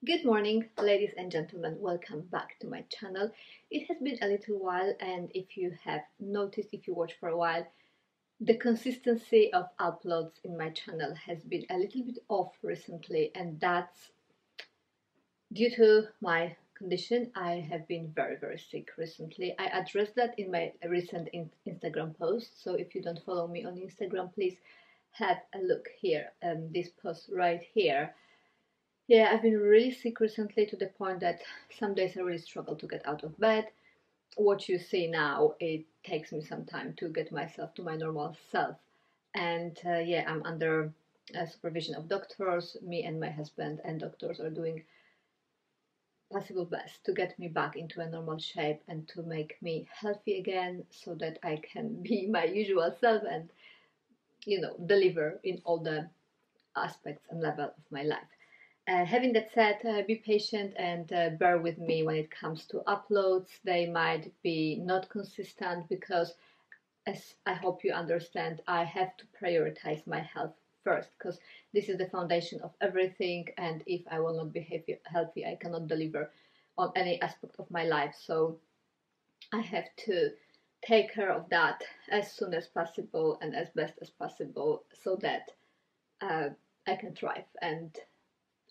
Good morning, ladies and gentlemen. Welcome back to my channel. It has been a little while, and if you have noticed, if you watch for a while, the consistency of uploads in my channel has been a little bit off recently, and that's due to my condition. I have been very sick recently. I addressed that in my recent Instagram post, so if you don't follow me on Instagram, please have a look here, this post right here. Yeah, I've been really sick recently to the point that some days I really struggle to get out of bed. What you see now, it takes me some time to get myself to my normal self. And yeah, I'm under supervision of doctors. Me and my husband and doctors are doing possible best to get me back into a normal shape and to make me healthy again so that I can be my usual self and, deliver in all the aspects and level of my life. Having that said, be patient and bear with me when it comes to uploads. They might be not consistent because, as I hope you understand, I have to prioritize my health first, because this is the foundation of everything, and if I will not be healthy, I cannot deliver on any aspect of my life. So I have to take care of that as soon as possible and as best as possible so that I can thrive and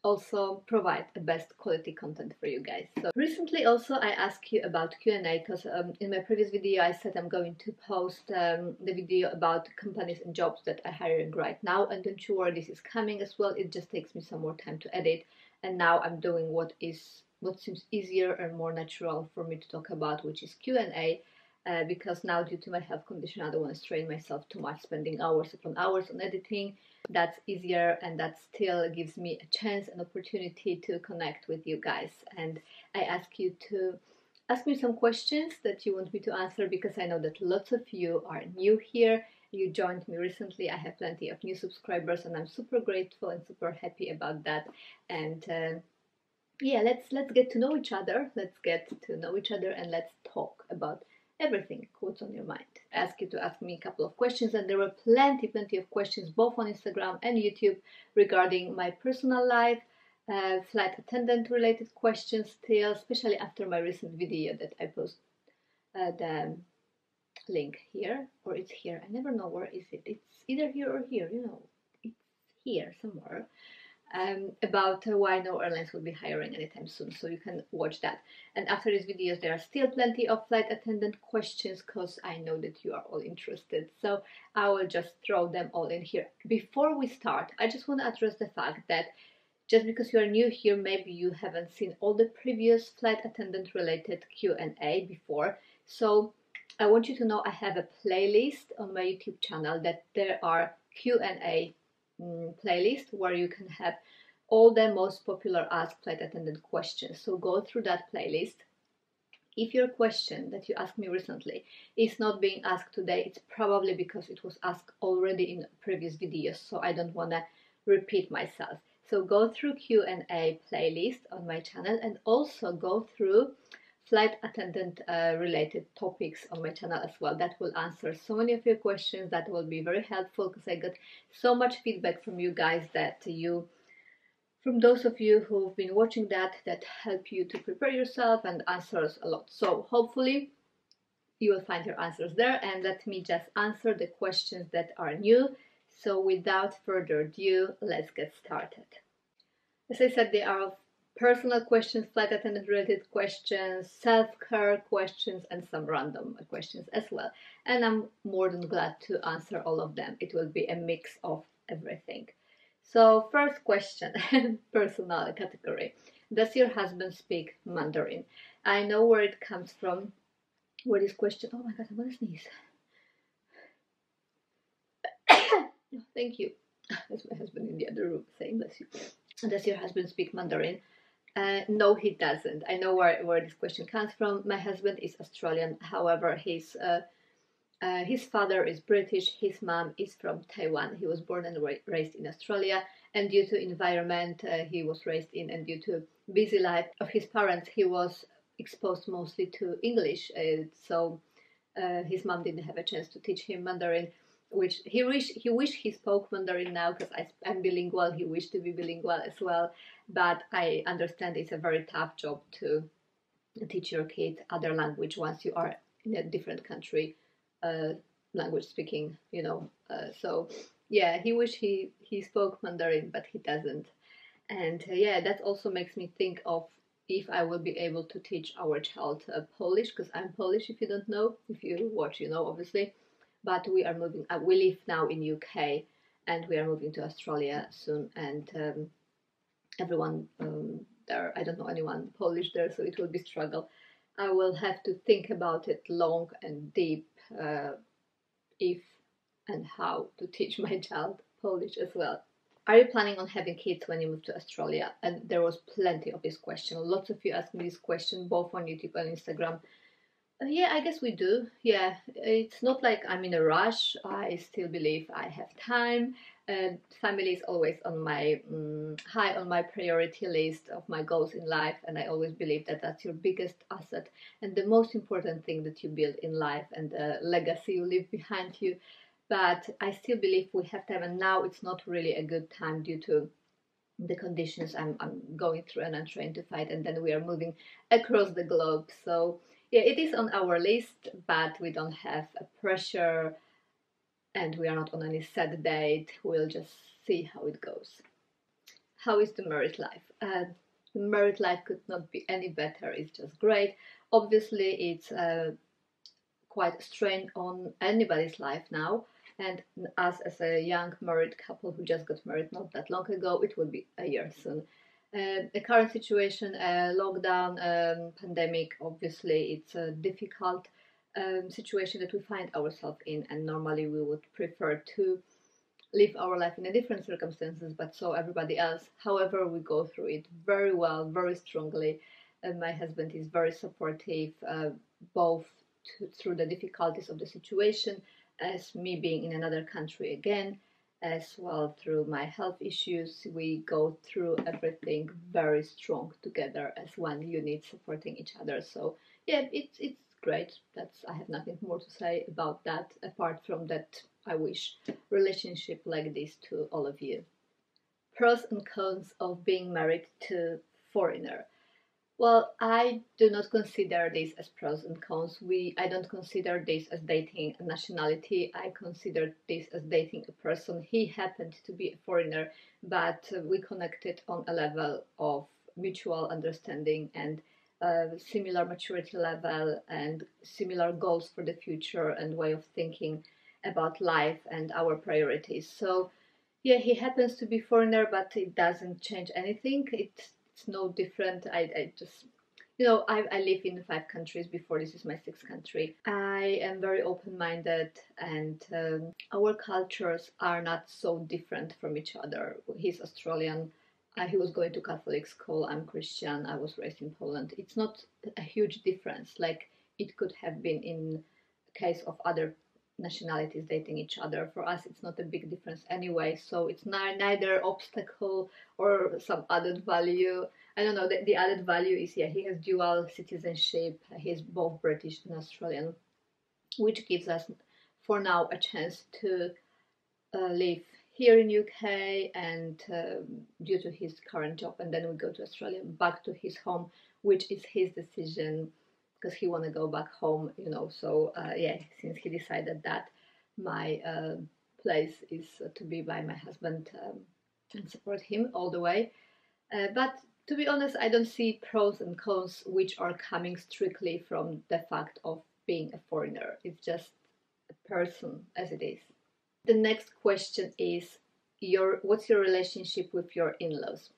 also provide the best quality content for you guys. So recently also I asked you about Q&A because in my previous video I said I'm going to post the video about companies and jobs that I'm hiring right now, and don't you worry, this is coming as well. It just takes me some more time to edit, and now I'm doing what seems easier and more natural for me to talk about, which is Q&A. Because now, due to my health condition, I don't want to strain myself too much, spending hours upon hours on editing. That's easier, and that still gives me a chance, an opportunity to connect with you guys. And I ask you to ask me some questions that you want me to answer, because I know that lots of you are new here. You joined me recently. I have plenty of new subscribers, and I'm super grateful and super happy about that. And yeah, let's get to know each other. And let's talk about everything. What's on your mind? I ask you to ask me a couple of questions, and there were plenty of questions both on Instagram and YouTube regarding my personal life, flight attendant related questions still, especially after my recent video that I post the link here, or it's here, I never know where is it. It's either here or here, it's here somewhere. About why no airlines will be hiring anytime soon, so you can watch that. And after these videos there are still plenty of flight attendant questions, because I know that you are all interested, so I will just throw them all in here. Before we start, I just want to address the fact that just because you are new here, maybe you haven't seen all the previous flight attendant related Q&A before. So I want you to know I have a playlist on my YouTube channel that there are Q&A playlist where you can have all the most popular asked flight attendant questions. So go through that playlist. If your question that you asked me recently is not being asked today, it's probably because it was asked already in previous videos, so I don't want to repeat myself. So go through Q&A playlist on my channel, and also go through flight attendant related topics on my channel as well. That will answer so many of your questions. That will be very helpful, because I got so much feedback from you guys, from those of you who've been watching that help you to prepare yourself and answers a lot. So hopefully you will find your answers there, and let me just answer the questions that are new. So without further ado, let's get started. As I said, there are personal questions, flight attendant related questions, self-care questions, and some random questions as well. And I'm more than glad to answer all of them. It will be a mix of everything. So first question, personal category. Does your husband speak Mandarin? I know where it comes from, where this question, oh my god, I'm gonna sneeze. Thank you. That's my husband in the other room saying bless you. Does your husband speak Mandarin? No, he doesn't. I know where this question comes from. My husband is Australian. However, his father is British. His mom is from Taiwan. He was born and raised in Australia. And due to environment he was raised in, and due to busy life of his parents, he was exposed mostly to English. So his mom didn't have a chance to teach him Mandarin. which he wished he spoke Mandarin now, because I'm bilingual. He wished to be bilingual as well, but I understand it's a very tough job to teach your kid other language once you are in a different country, language speaking, so yeah, he wished he spoke Mandarin, but he doesn't. And yeah, that also makes me think of if I will be able to teach our child Polish, because I'm Polish, if you don't know. If you watch, you know, obviously. But we are moving, we live now in UK, and we are moving to Australia soon, and everyone there, I don't know anyone Polish there, so it will be struggle. I will have to think about it long and deep, if and how to teach my child Polish as well. Are you planning on having kids when you move to Australia? And there was plenty of this question. Lots of you asked me this question, both on YouTube and Instagram. Yeah, I guess we do. Yeah, it's not like I'm in a rush. I still believe I have time. Family is always on my high on my priority list of my goals in life, and I always believe that that's your biggest asset and the most important thing that you build in life, and the legacy you leave behind you. But I still believe we have time, and now it's not really a good time due to the conditions I'm going through and I'm trying to fight, and then we are moving across the globe. So yeah, it is on our list, but we don't have a pressure, and we are not on any set date. We'll just see how it goes. How is the married life? The married life could not be any better. It's just great. Obviously, it's quite a strain on anybody's life now. And us as a young married couple who just got married not that long ago, it will be a year soon. The current situation, lockdown, pandemic, obviously it's a difficult situation that we find ourselves in, and normally we would prefer to live our life in a different circumstances, but so everybody else. However, we go through it very well, very strongly. My husband is very supportive, both through the difficulties of the situation, as me being in another country again, as well through my health issues. We go through everything very strong together as one unit, supporting each other. So yeah, it's great. I have nothing more to say about that, apart from that I wish relationship like this to all of you. Pros and cons of being married to foreigner. Well, I do not consider this as pros and cons. I don't consider this as dating a nationality. I consider this as dating a person. He happened to be a foreigner, but we connected on a level of mutual understanding and similar maturity level and similar goals for the future and way of thinking about life and our priorities. So yeah, he happens to be foreigner, but it doesn't change anything. It's no different. I just, I live in 5 countries before. This is my 6th country. I am very open-minded, and our cultures are not so different from each other. He's Australian. He was going to Catholic school. I'm Christian. I was raised in Poland. It's not a huge difference like it could have been in case of other nationalities dating each other. For us, it's not a big difference anyway, so it's neither obstacle or some added value. I don't know, the added value is, yeah, he has dual citizenship. He's both British and Australian, which gives us for now a chance to live here in UK, and due to his current job, and then we go to Australia, back to his home, which is his decision, because he want to go back home, so yeah, since he decided that, my place is to be by my husband, and support him all the way. But to be honest, I don't see pros and cons which are coming strictly from the fact of being a foreigner. It's just a person as it is. The next question is, what's your relationship with your in-laws?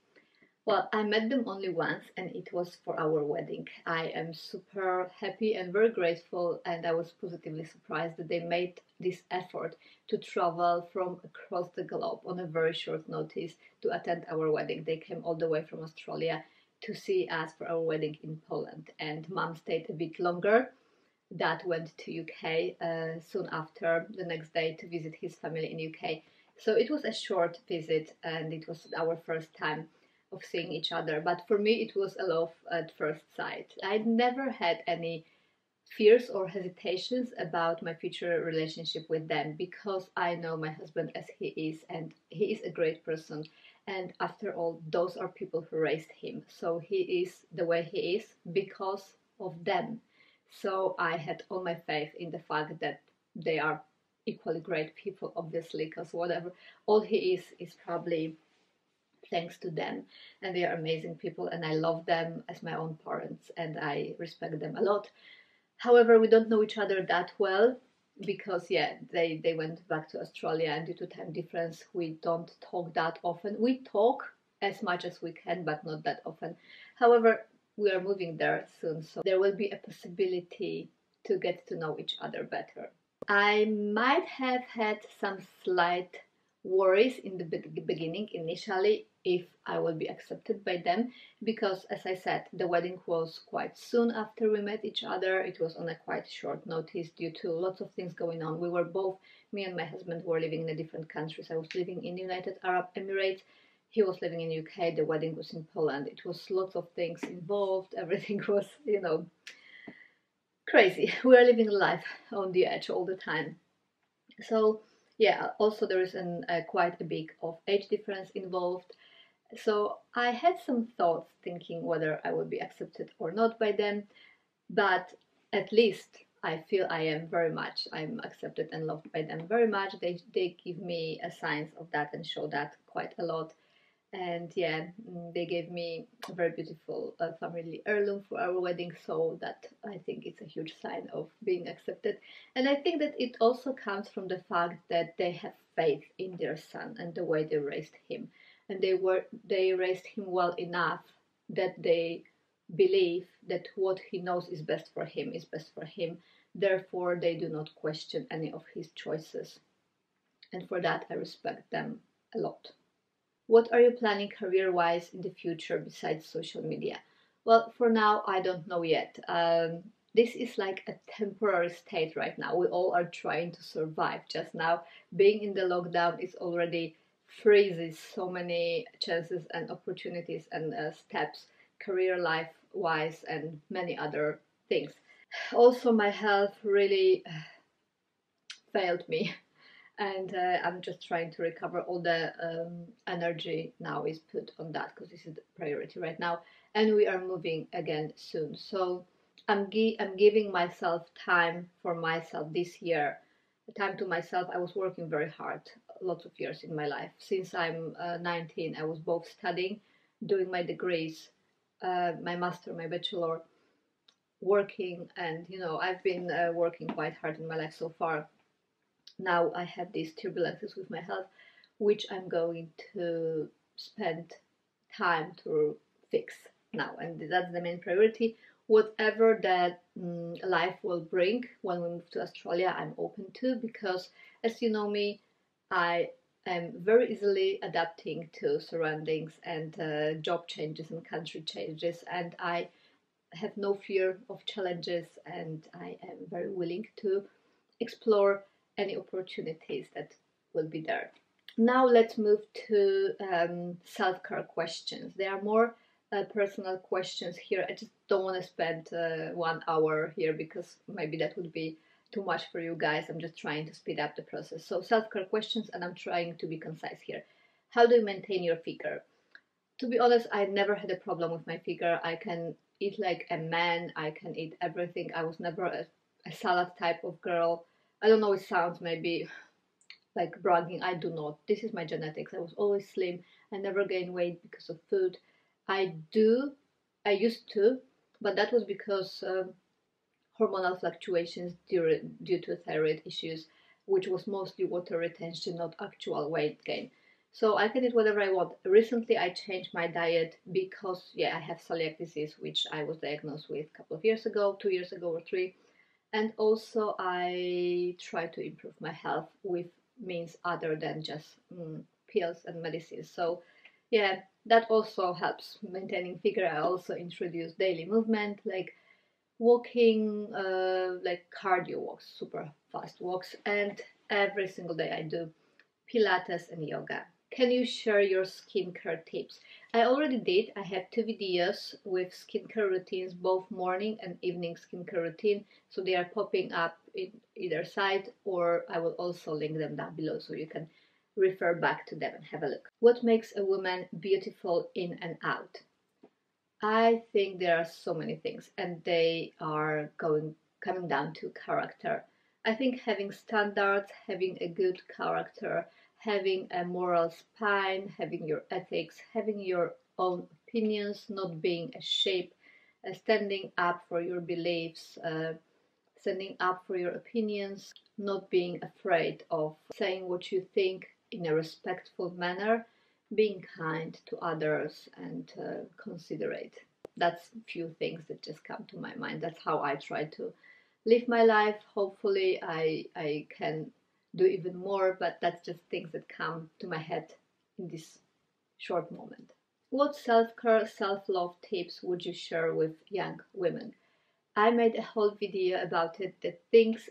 Well, I met them only once, and it was for our wedding. I am super happy and very grateful, and I was positively surprised that they made this effort to travel from across the globe on a very short notice to attend our wedding. They came all the way from Australia to see us for our wedding in Poland, and Mom stayed a bit longer. Dad went to UK soon after, the next day, to visit his family in UK. So it was a short visit, and it was our first time of seeing each other. But for me, it was a love at first sight. I'd never had any fears or hesitations about my future relationship with them, because I know my husband as he is, and he is a great person, and after all, those are people who raised him, so he is the way he is because of them. So I had all my faith in the fact that they are equally great people, obviously, because whatever all he is probably thanks to them, and they are amazing people, and I love them as my own parents, and I respect them a lot. However, we don't know each other that well because, yeah, they went back to Australia, and due to time difference, we don't talk that often. We talk as much as we can, but not that often. However, we are moving there soon, so there will be a possibility to get to know each other better. I might have had some slight worries in the beginning, initially, if I will be accepted by them, because, as I said, the wedding was quite soon after we met each other. It was on a quite short notice due to lots of things going on. We were both, me and my husband, were living in a different countries. I was living in the United Arab Emirates, he was living in UK, the wedding was in Poland. It was lots of things involved, everything was, crazy. We are living life on the edge all the time. So yeah, also there is quite a big of age difference involved. So I had some thoughts thinking whether I would be accepted or not by them, but at least I feel I'm accepted and loved by them very much. They give me a signs of that and show that quite a lot. And yeah, they gave me a very beautiful family heirloom for our wedding, so that I think it's a huge sign of being accepted. And I think that it also comes from the fact that they have faith in their son and the way they raised him, and they raised him well enough that they believe that what he knows is best for him is best for him. Therefore, they do not question any of his choices, and for that I respect them a lot. What are you planning career-wise in the future besides social media? Well, for now, I don't know yet. This is like a temporary state right now. We all are trying to survive just now. Being in the lockdown is already freezes so many chances and opportunities and steps, career life-wise, and many other things. Also, my health really failed me, and I'm just trying to recover. All the energy now is put on that because this is the priority right now, and we are moving again soon. So I'm giving myself time for myself this year, time to myself. I was working very hard lots of years in my life. Since I'm 19, I was both studying, doing my degrees, my master, my bachelor, working, and I've been working quite hard in my life so far. Now I have these turbulences with my health, which I'm going to spend time to fix now, and that's the main priority. Whatever that life will bring when we move to Australia, I'm open to, because as you know me, I am very easily adapting to surroundings and job changes and country changes, and I have no fear of challenges, and I am very willing to explore any opportunities that will be there. Now let's move to self-care questions. There are more personal questions here. I just don't want to spend 1 hour here because maybe that would be too much for you guys. I'm just trying to speed up the process. So self-care questions, and I'm trying to be concise here. How do you maintain your figure? To be honest, I never had a problem with my figure. I can eat like a man. I can eat everything. I was never a salad type of girl. I don't know, it sounds maybe like bragging. I do not. This is my genetics. I was always slim. I never gained weight because of food. I used to, but that was because hormonal fluctuations due to thyroid issues, which was mostly water retention, not actual weight gain. So I can eat whatever I want. Recently I changed my diet because, yeah, I have celiac disease, which I was diagnosed with a couple of years ago, 2 years ago or 3. And also I try to improve my health with means other than just pills and medicines. So yeah, that also helps maintaining figure. I also introduce daily movement, like walking, like cardio walks, super fast walks, and every single day I do Pilates and yoga. Can you share your skincare tips? I already did. I have 2 videos with skincare routines, both morning and evening skincare routine. So they are popping up in either side, or I will also link them down below so you can refer back to them and have a look. What makes a woman beautiful in and out? I think there are so many things, and they are coming down to character. I think having standards, having a good character, having a moral spine, having your ethics, having your own opinions, not being a sheep, standing up for your beliefs, standing up for your opinions, not being afraid of saying what you think in a respectful manner, being kind to others and considerate. That's a few things that just come to my mind. That's how I try to live my life. Hopefully I can do even more, but that's just things that come to my head in this short moment. What self-care, self-love tips would you share with young women? I made a whole video about it,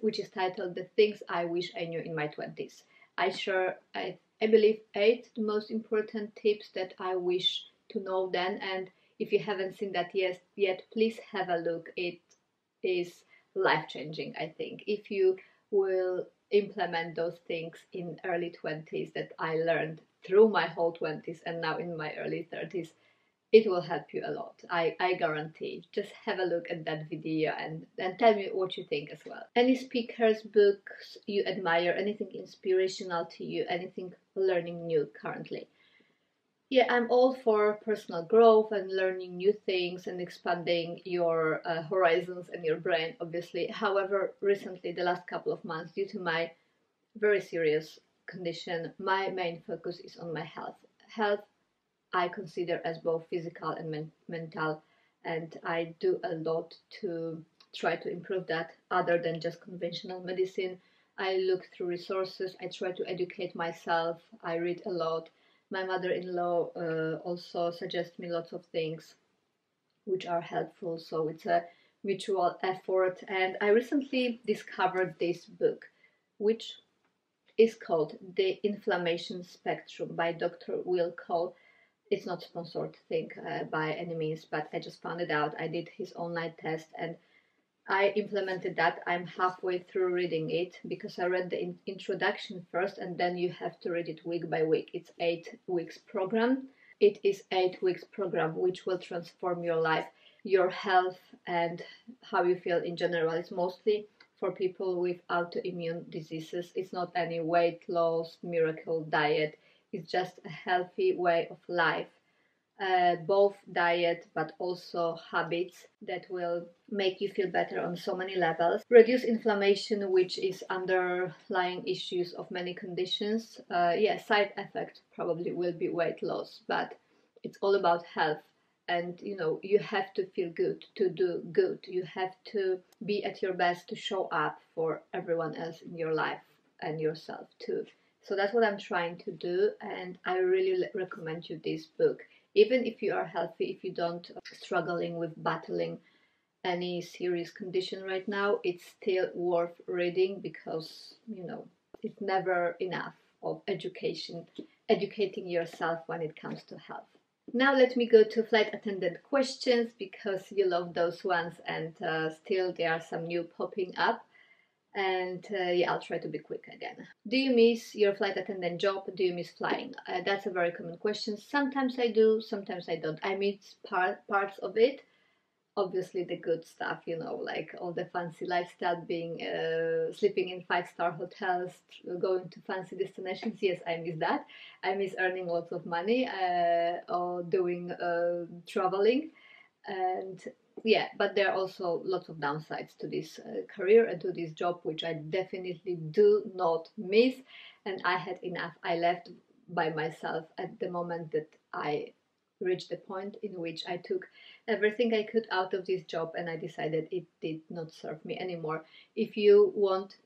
which is titled The Things I Wish I Knew in My 20s. I share, I believe, 8 most important tips that I wish to know then, and if you haven't seen that yet, please have a look. It is life-changing, I think. If you will implement those things in early 20s that I learned through my whole 20s and now in my early 30s, it will help you a lot. I guarantee. Just have a look at that video and tell me what you think as well. Any speakers, books you admire, anything inspirational to you, anything learning new currently? Yeah, I'm all for personal growth and learning new things and expanding your horizons and your brain, obviously. However, recently, the last couple of months, due to my very serious condition, my main focus is on my health. Health I consider as both physical and mental, and I do a lot to try to improve that other than just conventional medicine. I look through resources, I try to educate myself, I read a lot. My mother-in-law also suggests me lots of things which are helpful, so it's a mutual effort. And I recently discovered this book, which is called The Inflammation Spectrum by Dr. Will Cole. It's not sponsored thing by any means, but I just found it out. I did his online test and I implemented that. I'm halfway through reading it because I read the introduction first and then you have to read it week by week. It's 8 weeks program. It is 8 weeks program which will transform your life, your health and how you feel in general. It's mostly for people with autoimmune diseases. It's not any weight loss, miracle diet. It's just a healthy way of life, both diet but also habits that will make you feel better on so many levels. Reduce inflammation, which is underlying issues of many conditions. Side effect probably will be weight loss, but it's all about health. And you have to feel good to do good. You have to be at your best to show up for everyone else in your life and yourself too. So that's what I'm trying to do, and I really recommend you this book. Even if you are healthy, if you don't struggling with battling any serious condition right now, it's still worth reading because, it's never enough of educating yourself when it comes to health. Now let me go to flight attendant questions because you love those ones and still there are some new popping up. And I'll try to be quick again. Do you miss your flight attendant job? Do you miss flying? That's a very common question. Sometimes I do, sometimes I don't. I miss parts of it. Obviously the good stuff, like all the fancy lifestyle, being sleeping in 5-star hotels, going to fancy destinations. Yes, I miss that. I miss earning lots of money or doing traveling. And but there are also lots of downsides to this career and to this job, which I definitely do not miss. And I had enough. I left by myself at the moment that I reached the point in which I took everything I could out of this job and I decided it did not serve me anymore. If you want,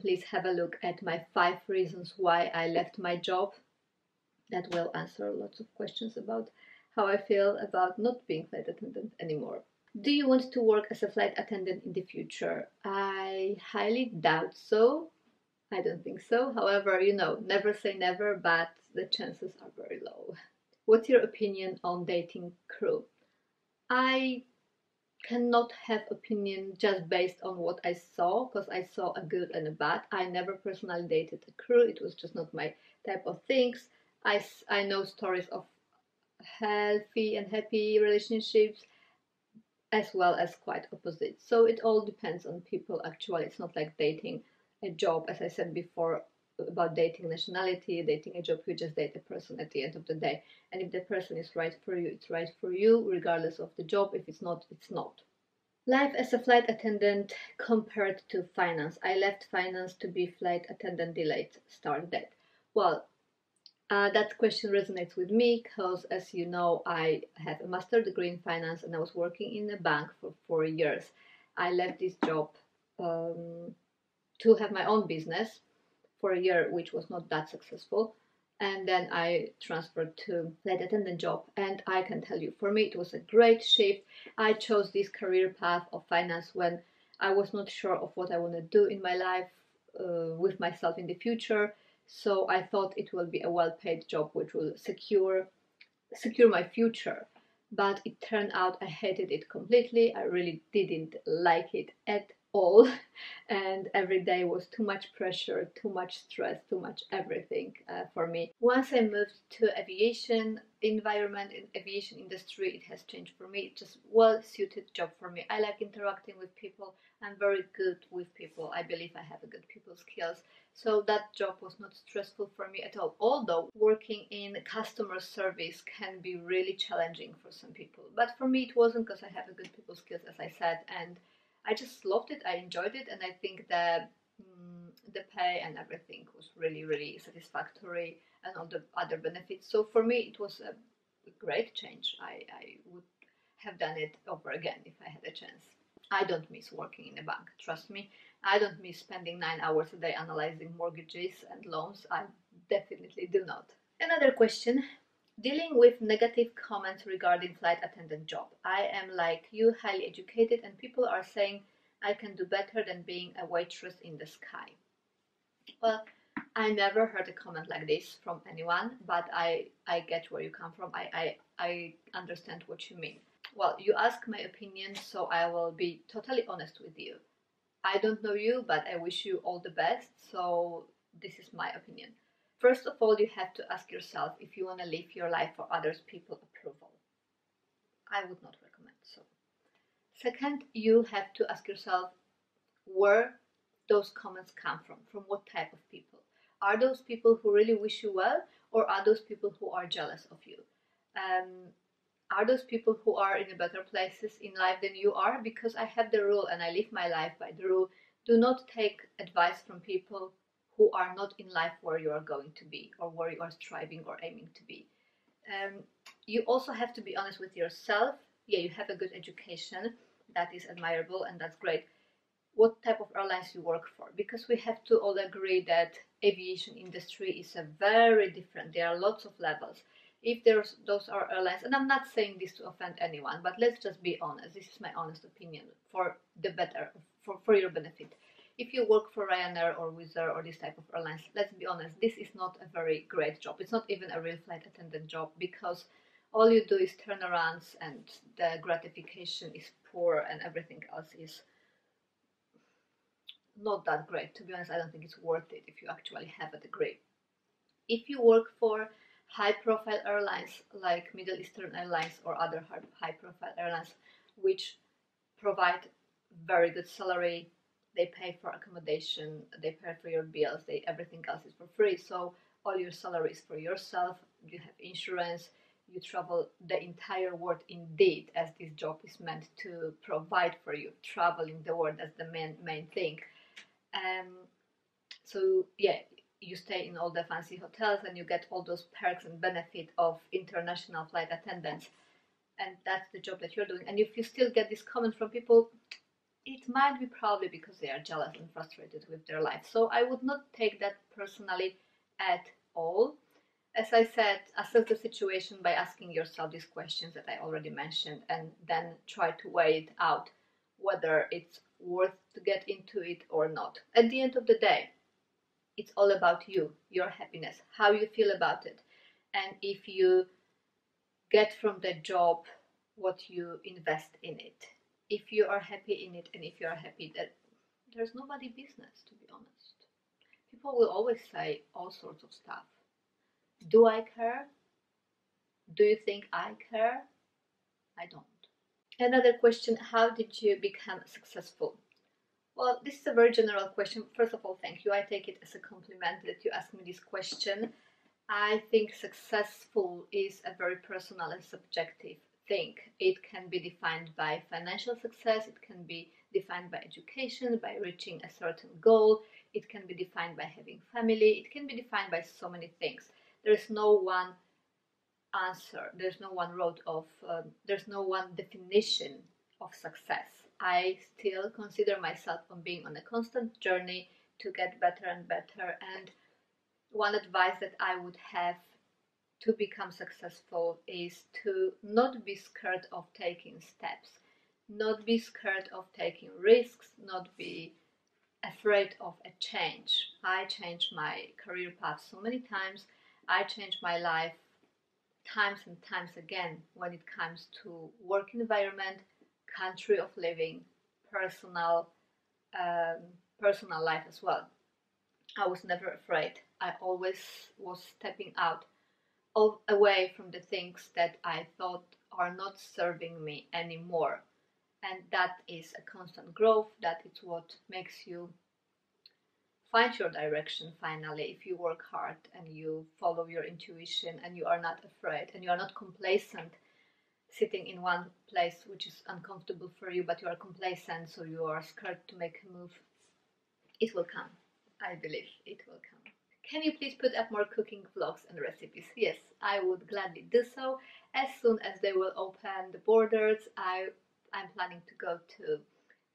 please have a look at my 5 reasons why I left my job. That will answer lots of questions about how I feel about not being flight attendant anymore. Do you want to work as a flight attendant in the future? I highly doubt so. I don't think so. However, never say never, but the chances are very low. What's your opinion on dating crew? I cannot have opinion just based on what I saw, because I saw a good and a bad. I never personally dated a crew. It was just not my type of things. I know stories of healthy and happy relationships as well as quite opposite. So it all depends on people actually. It's not like dating a job, as I said before, about dating nationality, dating a job. You just date a person at the end of the day. And if the person is right for you, it's right for you, regardless of the job. If it's not, it's not. Life as a flight attendant compared to finance. I left finance to be flight attendant, delayed start date. Well, that question resonates with me because, as you know, I have a master's degree in finance and I was working in a bank for 4 years. I left this job to have my own business for a year, which was not that successful. And then I transferred to flight attendant job. And I can tell you, for me, it was a great shift. I chose this career path of finance when I was not sure of what I want to do in my life with myself in the future. So I thought it will be a well-paid job which will secure my future. But it turned out I hated it completely. I really didn't like it at all. And every day was too much pressure, too much stress, too much everything for me. Once I moved to aviation environment, in aviation industry, it has changed for me. It's just well-suited job for me. I like interacting with people. I'm very good with people. I believe I have a good people skills. So that job was not stressful for me at all. Although working in customer service can be really challenging for some people. But for me it wasn't, because I have a good people skills, as I said, and I just loved it. I enjoyed it, and I think the pay and everything was really, really satisfactory, and all the other benefits. So for me it was a great change. I would have done it over again if I had a chance. I don't miss working in a bank, trust me. I don't miss spending 9 hours a day analyzing mortgages and loans. I definitely do not. Another question. Dealing with negative comments regarding flight attendant job. I am like you, highly educated, and people are saying I can do better than being a waitress in the sky. Well, I never heard a comment like this from anyone, but I get where you come from. I understand what you mean. Well, you ask my opinion, so I will be totally honest with you. I don't know you, but I wish you all the best, so this is my opinion. First of all, you have to ask yourself if you want to live your life for others' people's approval. I would not recommend so. Second, you have to ask yourself where those comments come from what type of people. Are those people who really wish you well, or are those people who are jealous of you? Are those people who are in better places in life than you are? Because I have the rule, and I live my life by the rule: do not take advice from people who are not in life where you are going to be, or where you are striving or aiming to be. You also have to be honest with yourself. Yeah, you have a good education, that is admirable and that's great. What type of airlines you work for? Because we have to all agree that aviation industry is a very different. There are lots of levels. If those are airlines, and I'm not saying this to offend anyone, but let's just be honest. This is my honest opinion for the better, for your benefit. If you work for Ryanair or Wizz Air or this type of airlines, let's be honest, this is not a very great job. It's not even a real flight attendant job, because all you do is turnarounds and the gratification is poor and everything else is not that great. To be honest, I don't think it's worth it if you actually have a degree. If you work for high-profile airlines like Middle Eastern Airlines or other high-profile airlines which provide very good salary, they pay for accommodation, they pay for your bills, everything else is for free. So all your salary is for yourself, you have insurance, you travel the entire world indeed, as this job is meant to provide for you. Traveling the world, that's the main thing. So yeah, you stay in all the fancy hotels and you get all those perks and benefit of international flight attendants, and that's the job that you're doing. And if you still get this comment from people, it might be probably because they are jealous and frustrated with their life. So I would not take that personally at all. As I said, assess the situation by asking yourself these questions that I already mentioned, and then try to weigh it out whether it's worth to get into it or not. At the end of the day, it's all about you, your happiness, how you feel about it. And if you get from the job what you invest in it. If you are happy in it and if you are happy, that there's nobody business, to be honest. People will always say all sorts of stuff. Do I care? Do you think I care? I don't. Another question, how did you become successful? Well, this is a very general question. First of all, thank you. I take it as a compliment that you asked me this question. I think successful is a very personal and subjective thing. It can be defined by financial success, it can be defined by education, by reaching a certain goal, it can be defined by having family, it can be defined by so many things. There's no one answer, there's no one road of, there's no one definition of success. I still consider myself on being on a constant journey to get better and better, and one advice that I would have to become successful is to not be scared of taking steps, not be scared of taking risks, not be afraid of a change. I changed my career path so many times. I changed my life times and times again when it comes to work environment, country of living, personal life as well. I was never afraid. I always was stepping out away from the things that I thought are not serving me anymore. And that is a constant growth. That is what makes you find your direction finally, if you work hard and you follow your intuition and you are not afraid and you are not complacent, sitting in one place which is uncomfortable for you, but you are complacent, so you are scared to make a move. It will come. I believe it will come. Can you please put up more cooking vlogs and recipes? Yes, I would gladly do so. As soon as they will open the borders, I'm planning to go to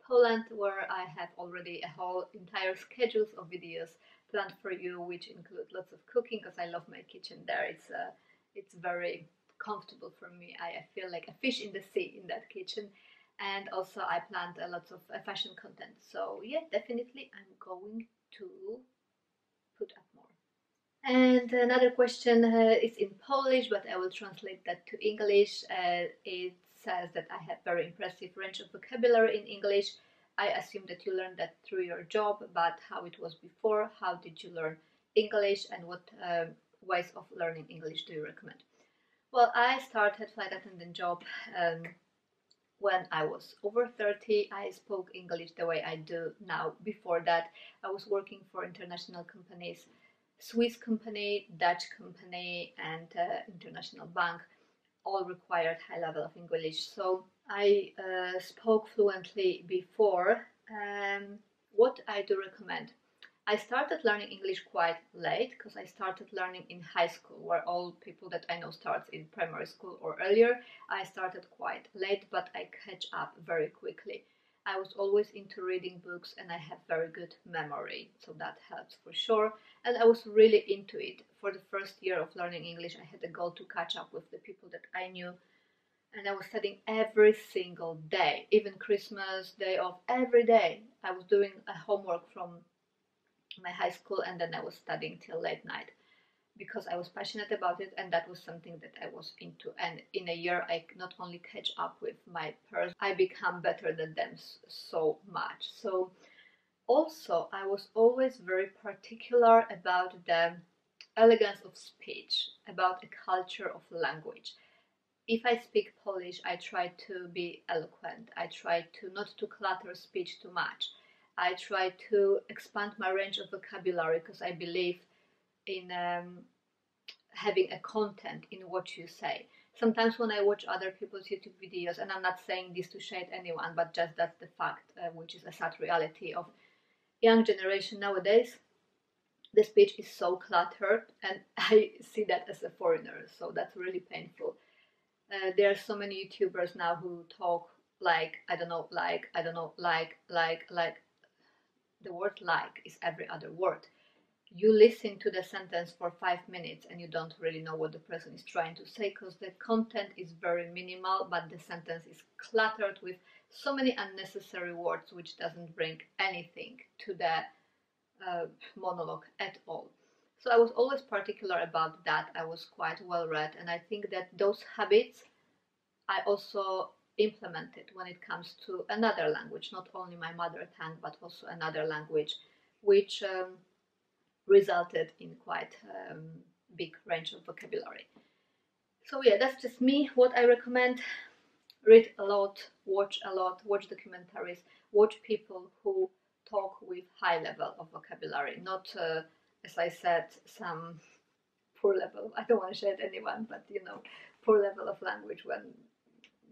Poland, where I have already a whole entire schedules of videos planned for you, which include lots of cooking, because I love my kitchen there. It's very comfortable for me. I feel like a fish in the sea in that kitchen. And also I planned a lot of fashion content. So yeah, definitely I'm going to put up more. And another question is in Polish, but I will translate that to English. It says that I have very impressive range of vocabulary in English. I assume that you learned that through your job, but how it was before? How did you learn English, and what ways of learning English do you recommend? Well, I started flight attendant job when I was over 30. I spoke English the way I do now. Before that, I was working for international companies, Swiss company, Dutch company, and international bank. All required high level of English. So I spoke fluently before. What I do recommend? I started learning English quite late, because I started learning in high school, where all people that I know starts in primary school or earlier. I started quite late, but I catch up very quickly. I was always into reading books and I have very good memory, so that helps for sure. And I was really into it. For the first year of learning English, I had a goal to catch up with the people that I knew. And I was studying every single day, even Christmas, day off, every day. I was doing a homework from my high school, and then I was studying till late night because I was passionate about it, and that was something that I was into. And in a year I not only catch up with my peers, I become better than them so much. So also I was always very particular about the elegance of speech, about a culture of language. If I speak Polish, I try to be eloquent. I try to not to clutter speech too much. I try to expand my range of vocabulary, because I believe in having a content in what you say. Sometimes when I watch other people's YouTube videos, and I'm not saying this to shade anyone, but just that's the fact, which is a sad reality of young generation nowadays, the speech is so cluttered, and I see that as a foreigner, so that's really painful. There are so many YouTubers now who talk like, I don't know, like, the word like is every other word. You listen to the sentence for 5 minutes and you don't really know what the person is trying to say, because the content is very minimal, but the sentence is cluttered with so many unnecessary words, which doesn't bring anything to the monologue at all. So I was always particular about that. I was quite well read, and I think that those habits I also implemented when it comes to another language, not only my mother tongue, but also another language, which resulted in quite big range of vocabulary. So yeah, that's just me. What I recommend: read a lot, watch documentaries, watch people who talk with high level of vocabulary, not as I said, some poor level. I don't want to shade anyone, but you know, poor level of language, when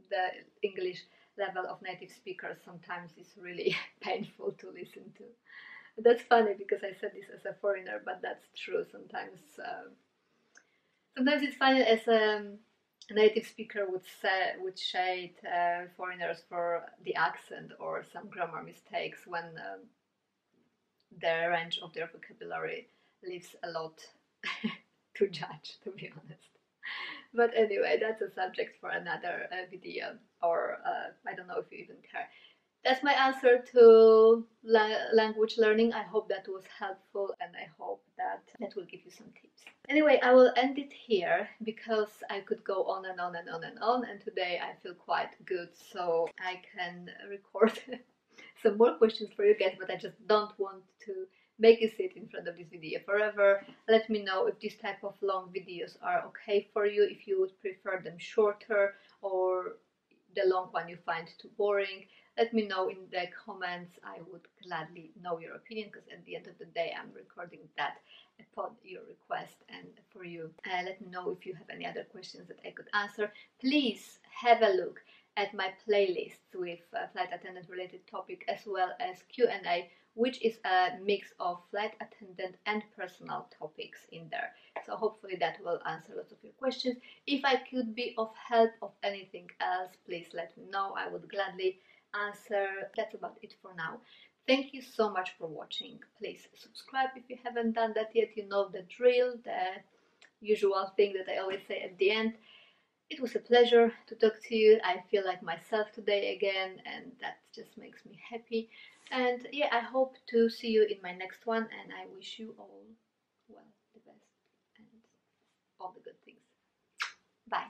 the English level of native speakers sometimes is really painful to listen to. That's funny because I said this as a foreigner, but that's true. Sometimes it's funny as a native speaker would shade foreigners for the accent or some grammar mistakes, when the range of their vocabulary leaves a lot to judge, to be honest. But anyway, that's a subject for another video, or I don't know if you even care. That's my answer to language learning. I hope that was helpful, and I hope that will give you some tips. Anyway, I will end it here because I could go on and on and on and on, and today I feel quite good, so I can record some more questions for you guys, but I just don't want to make you sit in front of this video forever. Let me know if this type of long videos are okay for you, if you would prefer them shorter, or the long one you find too boring. Let me know in the comments. I would gladly know your opinion, because at the end of the day I'm recording that upon your request and for you. Let me know if you have any other questions that I could answer. Please have a look at my playlists with flight attendant related topic, as well as Q&A, which is a mix of flight attendant and personal topics in there. So hopefully that will answer lots of your questions. If I could be of help of anything else, please let me know. I would gladly answer. That's about it for now. Thank you so much for watching. Please subscribe if you haven't done that yet. You know the drill, the usual thing that I always say at the end. It was a pleasure to talk to you. I feel like myself today again, and that just makes me happy. And yeah, I hope to see you in my next one, and I wish you all, well, the best and all the good things. Bye.